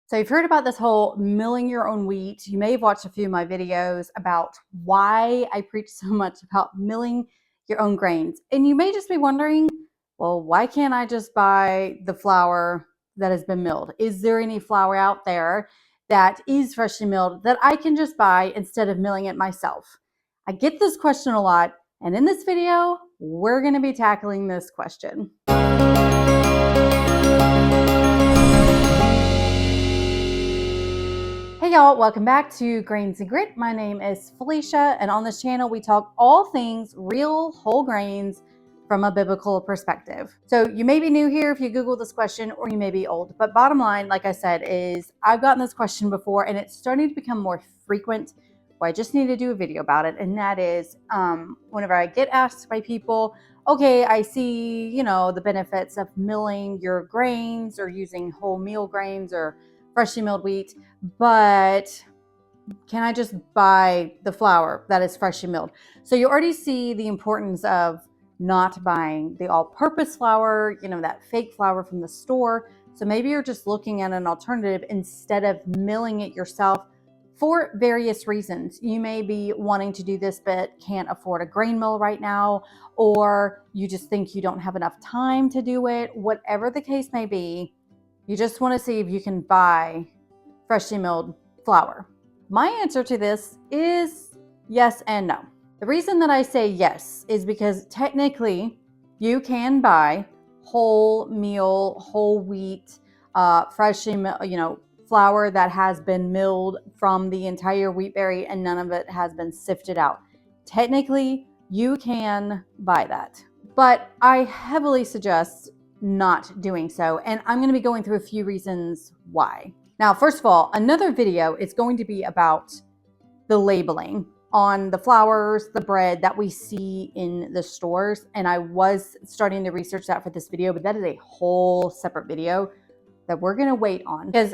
So you've heard about this whole milling your own wheat. You may have watched a few of my videos about why I preach so much about milling your own grains. And you may just be wondering, well, why can't I just buy the flour that has been milled? Is there any flour out there that is freshly milled that I can just buy instead of milling it myself? I get this question a lot, and in this video, we're going to be tackling this question. Hey y'all, welcome back to Grains and Grit. My name is Felicia, and on this channel we talk all things real whole grains from a biblical perspective. So you may be new here if you Google this question, or you may be old, but bottom line, like I said, is I've gotten this question before and it's starting to become more frequent, where I just need to do a video about it. And that is whenever I get asked by people, okay, I see, the benefits of milling your grains or using whole meal grains or freshly milled wheat, but can I just buy the flour that is freshly milled? So you already see the importance of not buying the all-purpose flour, that fake flour from the store. So maybe you're just looking at an alternative instead of milling it yourself for various reasons. You may be wanting to do this but can't afford a grain mill right now, or you just think you don't have enough time to do it. Whatever the case may be, you just want to see if you can buy freshly milled flour. My answer to this is yes and no. The reason that I say yes is because technically you can buy whole meal, whole wheat, freshly flour that has been milled from the entire wheat berry and none of it has been sifted out. Technically, you can buy that, but I heavily suggest not doing so. And I'm going to be going through a few reasons why. Now, first of all, another video is going to be about the labeling on the flours, the bread that we see in the stores. And I was starting to research that for this video, but that is a whole separate video that we're going to wait on. Because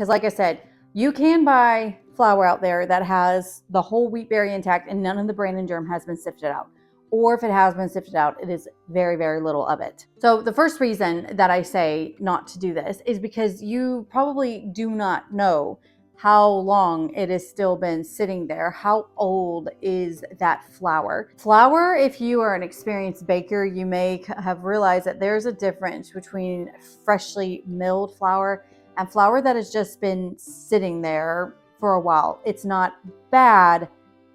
like I said, you can buy flour out there that has the whole wheat berry intact and none of the bran and germ has been sifted out. Or if it has been sifted out, it is very, very little of it. So the first reason that I say not to do this is because you probably do not know how long it has still been sitting there. How old is that flour? Flour, if you are an experienced baker, you may have realized that there's a difference between freshly milled flour and flour that has just been sitting there for a while. It's not bad,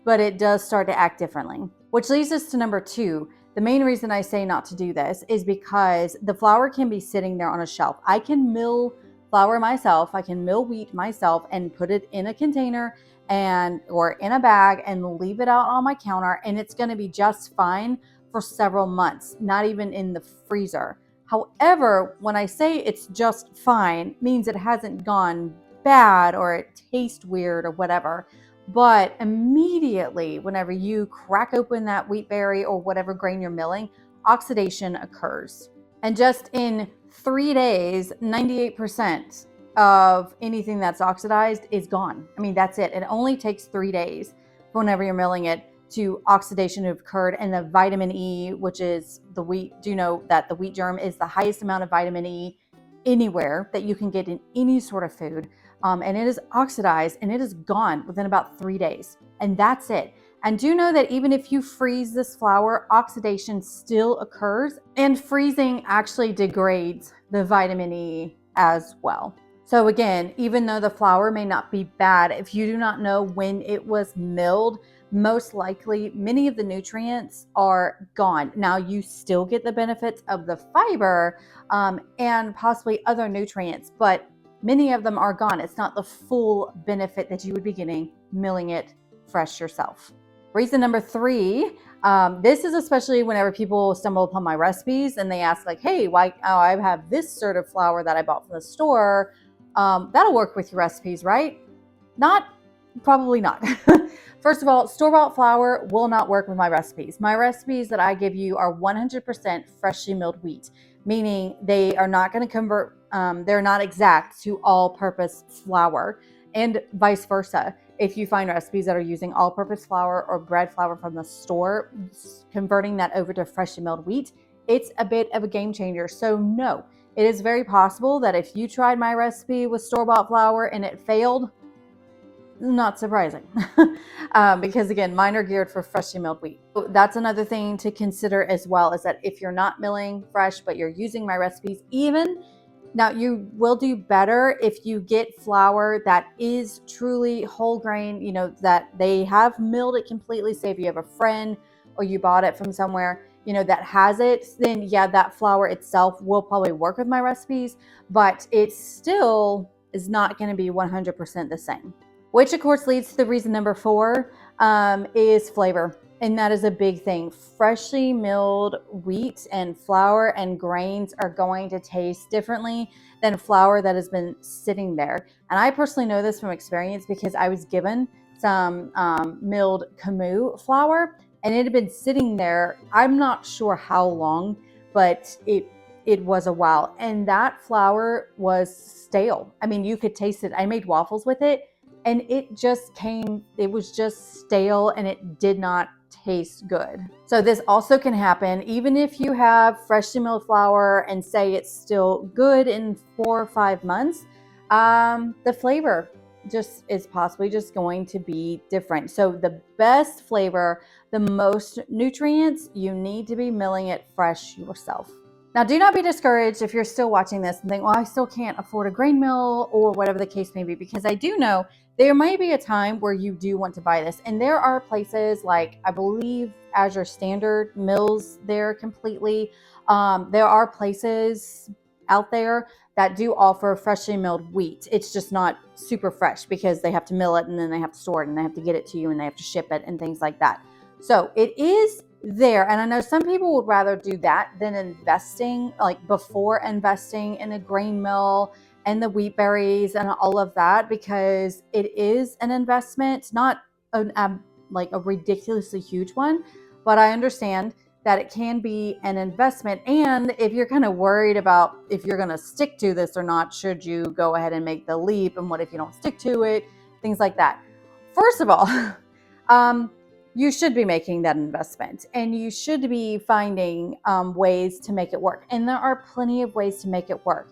but it does start to act differently. Which leads us to number two. The main reason I say not to do this is because the flour can be sitting there on a shelf. I can mill flour myself. I can mill wheat myself and put it in a container or in a bag and leave it out on my counter, and it's going to be just fine for several months, not even in the freezer. However, when I say it's just fine, it means it hasn't gone bad or it tastes weird or whatever. But immediately, whenever you crack open that wheat berry or whatever grain you're milling, oxidation occurs. And just in 3 days, 98% of anything that's oxidized is gone. I mean, that's it. It only takes 3 days whenever you're milling it to oxidation to have occurred. And the vitamin E, which is the wheat, do you know that the wheat germ is the highest amount of vitamin E anywhere that you can get in any sort of food. And it is oxidized and it is gone within about 3 days. And that's it. And do know that even if you freeze this flour, oxidation still occurs, and freezing actually degrades the vitamin E as well. So again, even though the flour may not be bad, if you do not know when it was milled, most likely many of the nutrients are gone. Now you still get the benefits of the fiber and possibly other nutrients, but many of them are gone. It's not the full benefit that you would be getting milling it fresh yourself. Reason number three, this is especially whenever people stumble upon my recipes and they ask like, hey, why? Oh, I have this sort of flour that I bought from the store. That'll work with your recipes, right? Probably not. First of all, store-bought flour will not work with my recipes. My recipes that I give you are 100% freshly milled wheat, meaning they are not going to convert, they're not exact to all-purpose flour, and vice versa. If you find recipes that are using all-purpose flour or bread flour from the store, converting that over to freshly milled wheat, it's a bit of a game changer. So no, It is very possible that if you tried my recipe with store-bought flour and it failed, not surprising. Because again, mine are geared for freshly milled wheat. So that's another thing to consider as well, is that if you're not milling fresh, but you're using my recipes, even now, you will do better if you get flour that is truly whole grain, you know, that they have milled it completely. Say if you have a friend or you bought it from somewhere, you know, that has it, then yeah, that flour itself will probably work with my recipes, but it still is not going to be 100% the same. Which of course leads to the reason number 4 is flavor. And that is a big thing. Freshly milled wheat and flour and grains are going to taste differently than flour that has been sitting there. And I personally know this from experience because I was given some milled Camus flour and it had been sitting there. I'm not sure how long, but it was a while. And that flour was stale. I mean, you could taste it. I made waffles with it and it was just stale and it did not taste good. So this also can happen even if you have freshly milled flour and say it's still good in 4 or 5 months. The flavor just is possibly just going to be different. So the best flavor, the most nutrients, you need to be milling it fresh yourself. Now, do not be discouraged if you're still watching this and think, well, I still can't afford a grain mill or whatever the case may be, because I do know there might be a time where you do want to buy this. And there are places like, I believe, Azure Standard mills there completely. There are places out there that do offer freshly milled wheat. It's just not super fresh because they have to mill it and then they have to store it and they have to get it to you and they have to ship it and things like that. So it is there. And I know some people would rather do that than investing, like before investing in a grain mill and the wheat berries and all of that, because it is an investment, not like a ridiculously huge one, but I understand that it can be an investment. And if you're kind of worried about if you're going to stick to this or not, should you go ahead and make the leap? And what if you don't stick to it? Things like that. First of all, you should be making that investment and you should be finding ways to make it work. And there are plenty of ways to make it work.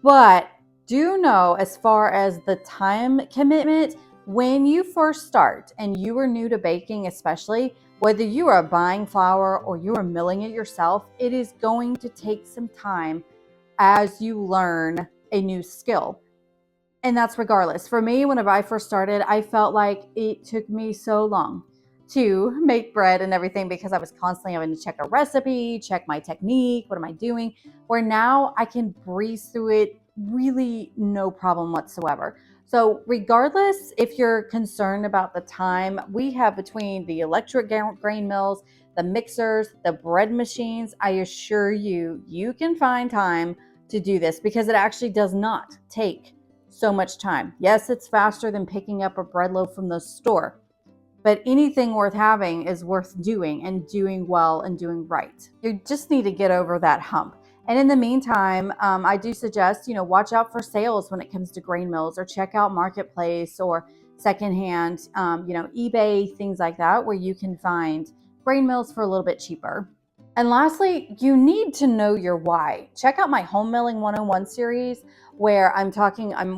But do know, as far as the time commitment, when you first start and you are new to baking, especially, whether you are buying flour or you are milling it yourself, it is going to take some time as you learn a new skill. And that's regardless. For me, whenever I first started, I felt like it took me so long to make bread and everything because I was constantly having to check a recipe, check my technique, what am I doing? Where now I can breeze through it really no problem whatsoever. So regardless if you're concerned about the time, we have between the electric grain mills, the mixers, the bread machines, I assure you, you can find time to do this because it actually does not take so much time. Yes, it's faster than picking up a bread loaf from the store, but anything worth having is worth doing and doing well and doing right. You just need to get over that hump. And in the meantime, I do suggest, watch out for sales when it comes to grain mills, or check out Marketplace or secondhand, eBay, things like that, where you can find grain mills for a little bit cheaper. And lastly, you need to know your why. Check out my Home Milling 101 series where I'm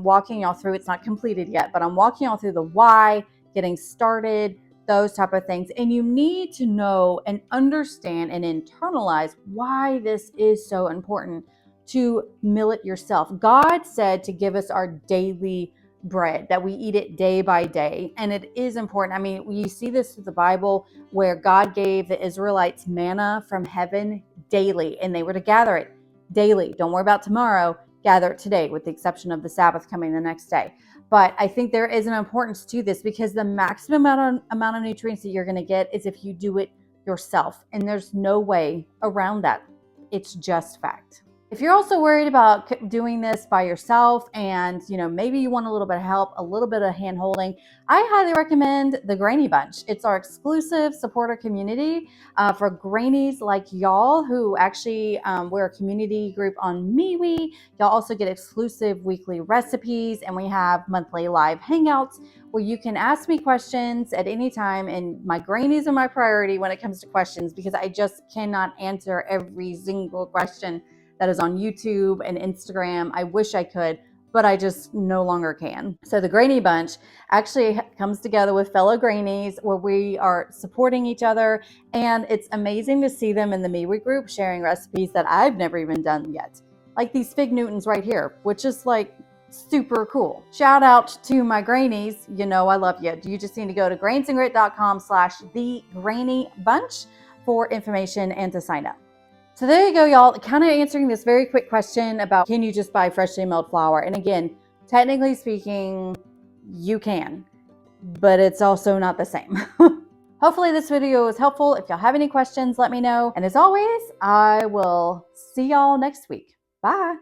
walking y'all through, it's not completed yet, but I'm walking y'all through the why, getting started, those type of things. And you need to know and understand and internalize why this is so important to mill it yourself. God said to give us our daily bread, that we eat it day by day. And it is important. I mean, you see this through the Bible where God gave the Israelites manna from heaven daily, and they were to gather it daily. Don't worry about tomorrow, gather it today, with the exception of the Sabbath coming the next day. But I think there is an importance to this because the maximum amount of nutrients that you're going to get is if you do it yourself. And there's no way around that. It's just fact. If you're also worried about doing this by yourself and, maybe you want a little bit of help, a little bit of hand holding, I highly recommend the Grainy Bunch. It's our exclusive supporter community for Grainies like y'all who actually, we're a community group on MeWe. Y'all also get exclusive weekly recipes, and we have monthly live hangouts where you can ask me questions at any time. And my Grainies are my priority when it comes to questions because I just cannot answer every single question that is on YouTube and Instagram. I wish I could, but I just no longer can. So the Grainy Bunch actually comes together with fellow Grainies where we are supporting each other, and it's amazing to see them in the MeWe group sharing recipes that I've never even done yet. Like these fig Newtons right here, which is like super cool. Shout out to my Grainies. You know I love you. You just need to go to grainsandgrit.com/thegrainybunch for information and to sign up. So there you go, y'all. Kind of answering this very quick question about can you just buy freshly milled flour? And again, technically speaking, you can, but it's also not the same. Hopefully this video was helpful. If y'all have any questions, let me know. And as always, I will see y'all next week. Bye.